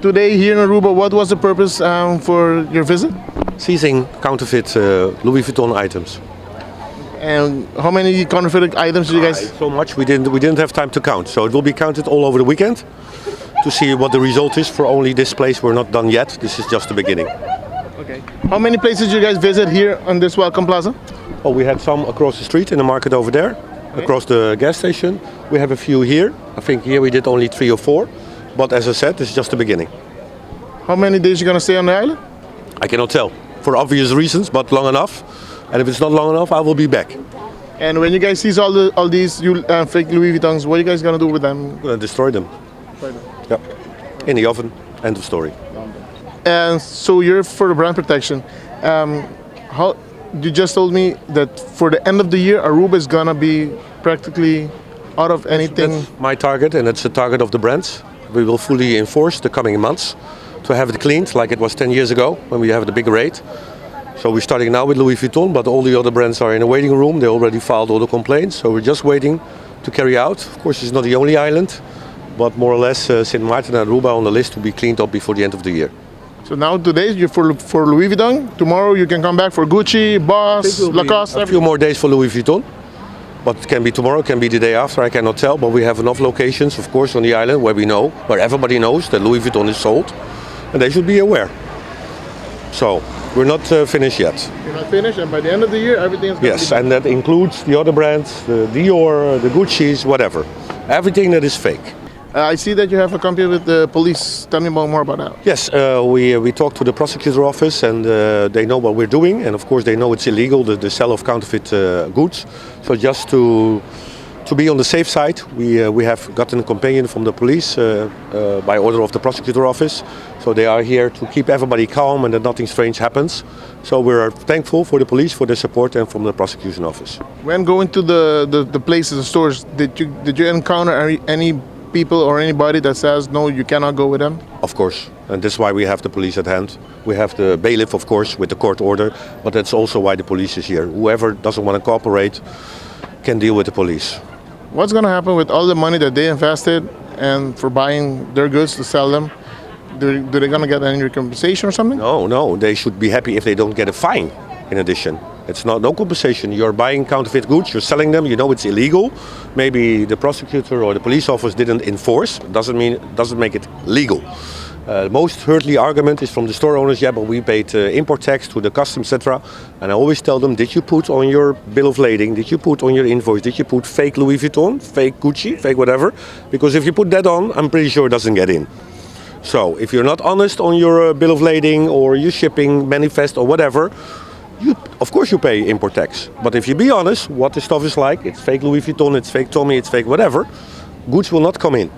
today here in Aruba, what was the purpose for your visit? Seizing counterfeit Louis Vuitton items. And how many counterfeit items did you guys? So much we didn't have time to count. So it will be counted all over the weekend to see what the result is. For only this place, we're not done yet. This is just the beginning. Okay. How many places did you guys visit here on this Welcome Plaza? Oh, we had some across the street in the market over there, across the gas station. We have a few here. I think here we did only 3 or 4. But as I said, this is just the beginning. How many days are you going to stay on the island? I cannot tell, for obvious reasons, but long enough. And if it's not long enough, I will be back. And when you guys see all these fake Louis Vuittons, what are you guys going to do with them? I'm going to destroy them. Yeah. In the oven. End of story. And so you're for the brand protection. How you just told me that for the end of the year, Aruba is going to be practically out of anything. That's my target, and it's the target of the brands. We will fully enforce the coming months to have it cleaned like it was 10 years ago when we have the big raid. So we're starting now with Louis Vuitton, but all the other brands are in a waiting room. They already filed all the complaints, so we're just waiting to carry out. Of course, it's not the only island, but more or less Sint Maarten and Aruba on the list to be cleaned up before the end of the year. So now today you're for Louis Vuitton. Tomorrow you can come back for Gucci, Boss, Lacoste. A few more days for Louis Vuitton. But it can be tomorrow, it can be the day after, I cannot tell. But we have enough locations, of course, on the island where everybody knows that Louis Vuitton is sold. And they should be aware. So, we're not finished yet. You're not finished, and by the end of the year, everything is going to be Yes, and that includes the other brands, the Dior, the Gucci's, whatever. Everything that is fake. I see that you have a company with the police. Tell me more about that. Yes, we talked to the prosecutor office, and they know what we're doing. And of course, they know it's illegal, the sale of counterfeit goods. So just to be on the safe side, we have gotten a companion from the police by order of the prosecutor office. So they are here to keep everybody calm and that nothing strange happens. So we're thankful for the police for their support and from the prosecution office. When going to the places, the stores, did you encounter any people or anybody that says no, you cannot go with them? Of course, and that's why we have the police at hand. We have the bailiff, of course, with the court order, but that's also why the police is here. Whoever doesn't want to cooperate can deal with the police. What's going to happen with all the money that they invested and for buying their goods to sell them? Do they going to get any compensation or something? No, they should be happy if they don't get a fine in addition. It's no compensation. You're buying counterfeit goods, you're selling them, you know it's illegal. Maybe the prosecutor or the police office didn't enforce. Doesn't make it legal. Most hurtly argument is from the store owners, yeah, but we paid import tax to the customs, etc. And I always tell them, did you put on your bill of lading, did you put on your invoice, did you put fake Louis Vuitton, fake Gucci, fake whatever? Because if you put that on, I'm pretty sure it doesn't get in. So if you're not honest on your bill of lading or your shipping manifest or whatever, of course you pay import tax. But if you be honest, what the stuff is like, it's fake Louis Vuitton, it's fake Tommy, it's fake whatever, goods will not come in.